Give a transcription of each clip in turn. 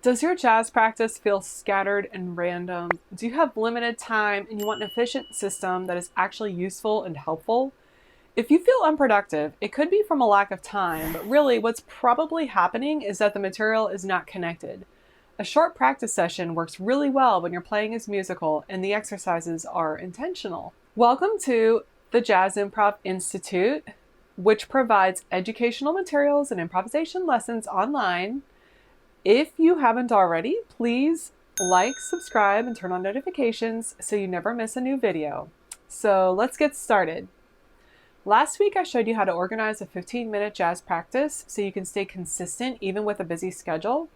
Does your jazz practice feel scattered and random? Do you have limited time and you want an efficient system that is actually useful and helpful? If you feel unproductive, it could be from a lack of time, but really what's probably happening is that the material is not connected. A short practice session works really well when your playing is musical and the exercises are intentional. Welcome to the Jazz Improv Institute, which provides educational materials and improvisation lessons online. If you haven't already, please like, subscribe, and turn on notifications so you never miss a new video. So let's get started. Last week I showed you how to organize a 15-minute jazz practice so you can stay consistent even with a busy schedule.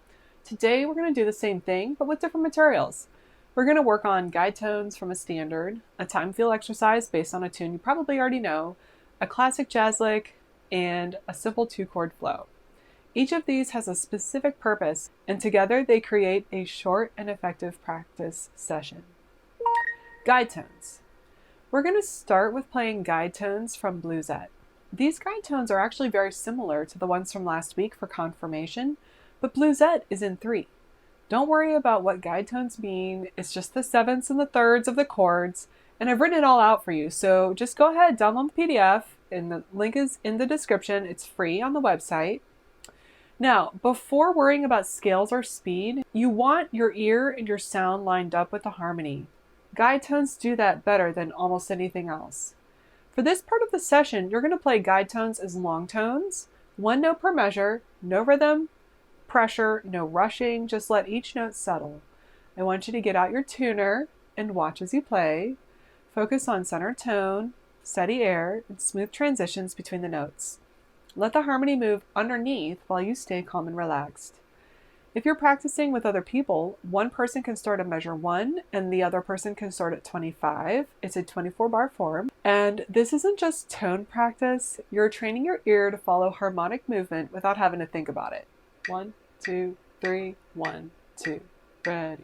Today we're going to do the same thing but with different materials. We're going to work on guide tones from a standard, a time feel exercise based on a tune you probably already know, a classic jazz lick, and a simple two-chord flow. Each of these has a specific purpose, and together they create a short and effective practice session. Guide tones. We're going to start with playing guide tones from Bluesette. These guide tones are actually very similar to the ones from last week for confirmation, but Bluesette is in 3. Don't worry about what guide tones mean, it's just the 7ths and the 3rds of the chords, and I've written it all out for you, so just go ahead, download the PDF, and the link is in the description. It's free on the website. Now, before worrying about scales or speed, you want your ear and your sound lined up with the harmony. Guide tones do that better than almost anything else. For this part of the session, you're going to play guide tones as long tones, 1 note per measure, no rhythm, pressure, no rushing, just let each note settle. I want you to get out your tuner and watch as you play. Focus on center tone, steady air, and smooth transitions between the notes. Let the harmony move underneath while you stay calm and relaxed. If you're practicing with other people, one person can start at measure 1 and the other person can start at 25. It's a 24-bar form. And this isn't just tone practice. You're training your ear to follow harmonic movement without having to think about it. 1, 2, 3, 1, 2, ready.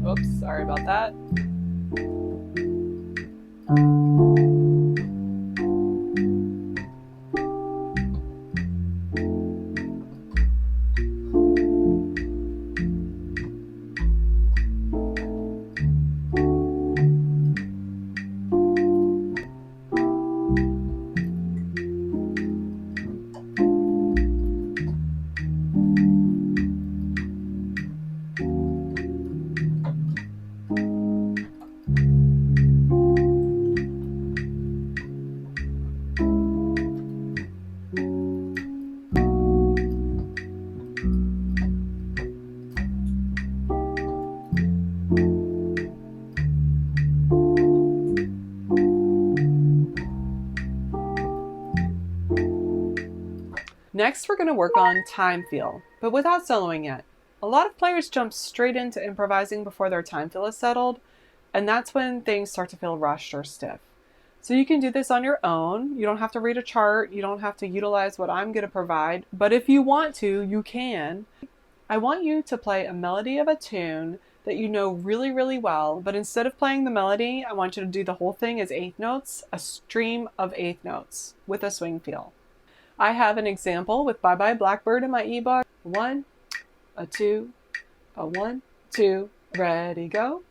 Oops, sorry about that. Next, we're going to work on time feel, but without soloing yet. A lot of players jump straight into improvising before their time feel is settled, and that's when things start to feel rushed or stiff. So you can do this on your own. You don't have to read a chart. You don't have to utilize what I'm going to provide, but if you want to, you can. I want you to play a melody of a tune that you know really, really well, but instead of playing the melody, I want you to do the whole thing as 8th notes, a stream of 8th notes with a swing feel. I have an example with Bye Bye Blackbird in my ebook. 1, a 2, a 1, 2, ready, go.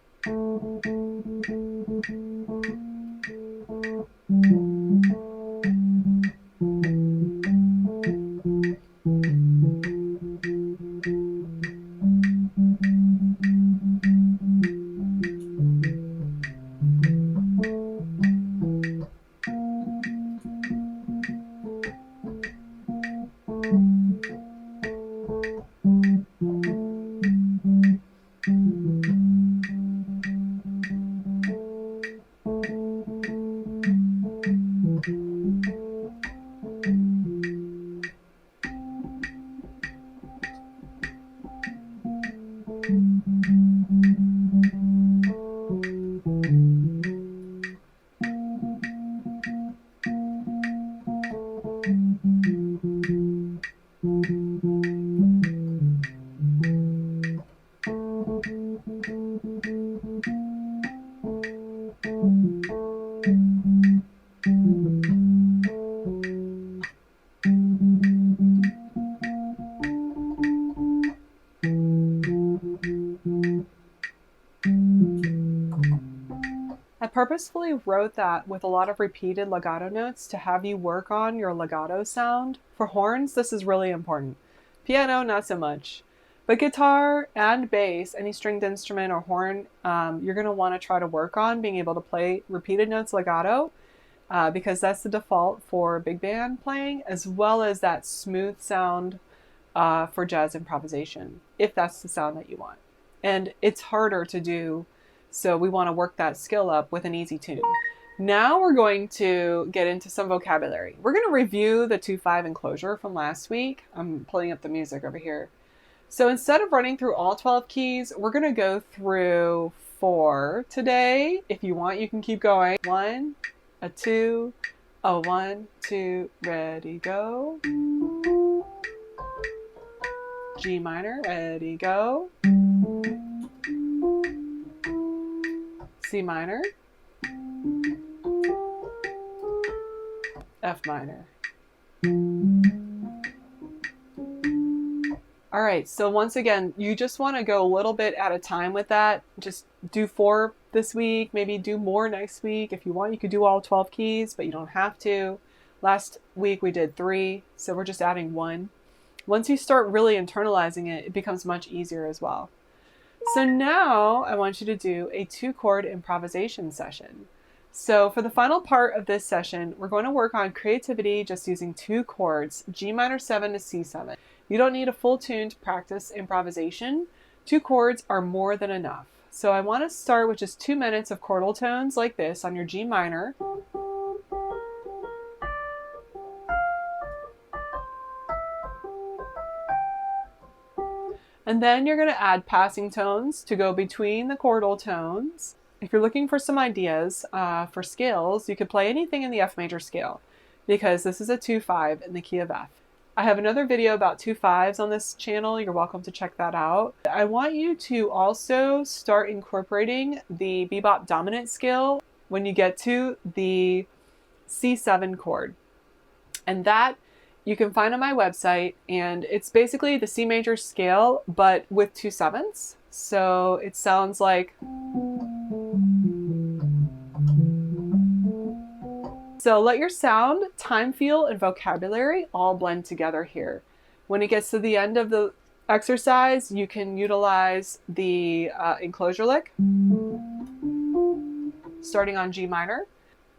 I purposefully wrote that with a lot of repeated legato notes to have you work on your legato sound. For horns, this is really important. Piano, not so much. But guitar and bass, any stringed instrument or horn, you're going to want to try to work on being able to play repeated notes legato because that's the default for big band playing, as well as that smooth sound for jazz improvisation, if that's the sound that you want. And it's harder to do, so we want to work that skill up with an easy tune. Now we're going to get into some vocabulary. We're going to review the 2/5 enclosure from last week. I'm pulling up the music over here. So instead of running through all 12 keys, we're going to go through 4 today. If you want, you can keep going. 1, a 2, a 1, 2, ready, go. G minor, ready, go. C minor. F minor. All right, so once again, you just want to go a little bit at a time with that. Just do 4 this week, maybe do more next week. If you want, you could do all 12 keys, but you don't have to. Last week we did 3, so we're just adding 1. Once you start really internalizing it, it becomes much easier as well. So now I want you to do a 2-chord improvisation session. So for the final part of this session, we're going to work on creativity just using 2 chords, G minor 7 to C7. You don't need a full tune to practice improvisation. 2 chords are more than enough. So I want to start with just 2 minutes of chordal tones like this on your G minor. And then you're going to add passing tones to go between the chordal tones. If you're looking for some ideas for scales, you could play anything in the F major scale because this is a 2/5 in the key of F. I have another video about 2/5s on this channel. You're welcome to check that out. I want you to also start incorporating the bebop dominant scale when you get to the C7 chord. And that you can find on my website, and it's basically the C major scale, but with 2 7s. So it sounds like. So let your sound, time feel, and vocabulary all blend together here. When it gets to the end of the exercise, you can utilize the enclosure lick, starting on G minor.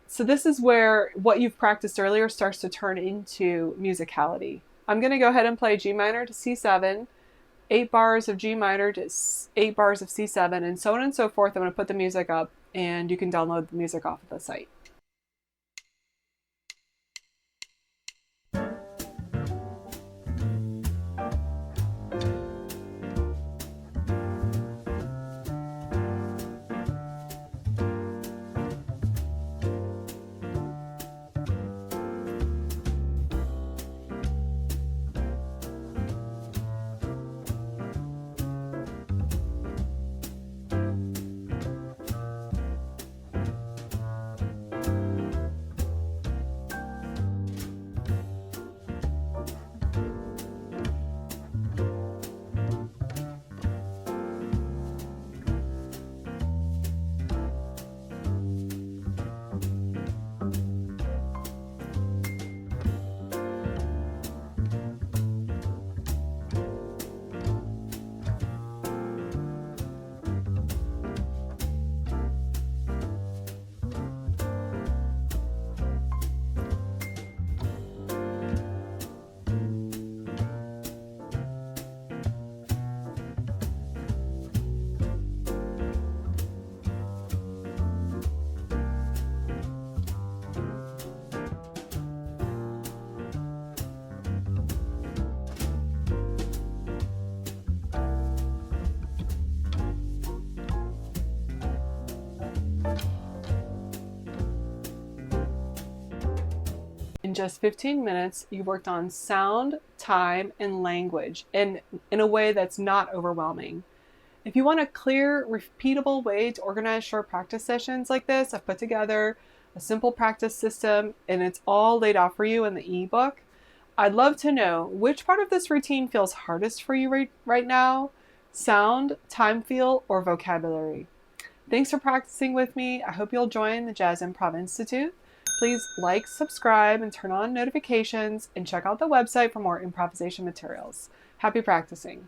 So this is where what you've practiced earlier starts to turn into musicality. I'm going to go ahead and play G minor to C7, 8 bars of G minor to 8 bars of C7, and so on and so forth. I'm going to put the music up, and you can download the music off of the site. In just 15 minutes, you worked on sound, time, and language, and in a way that's not overwhelming. If you want a clear, repeatable way to organize short practice sessions like this, I've put together a simple practice system and it's all laid out for you in the ebook. I'd love to know which part of this routine feels hardest for you right now: sound, time feel, or vocabulary. Thanks for practicing with me. I hope you'll join the Jazz Improv Institute. Please like, subscribe, and turn on notifications, and check out the website for more improvisation materials. Happy practicing.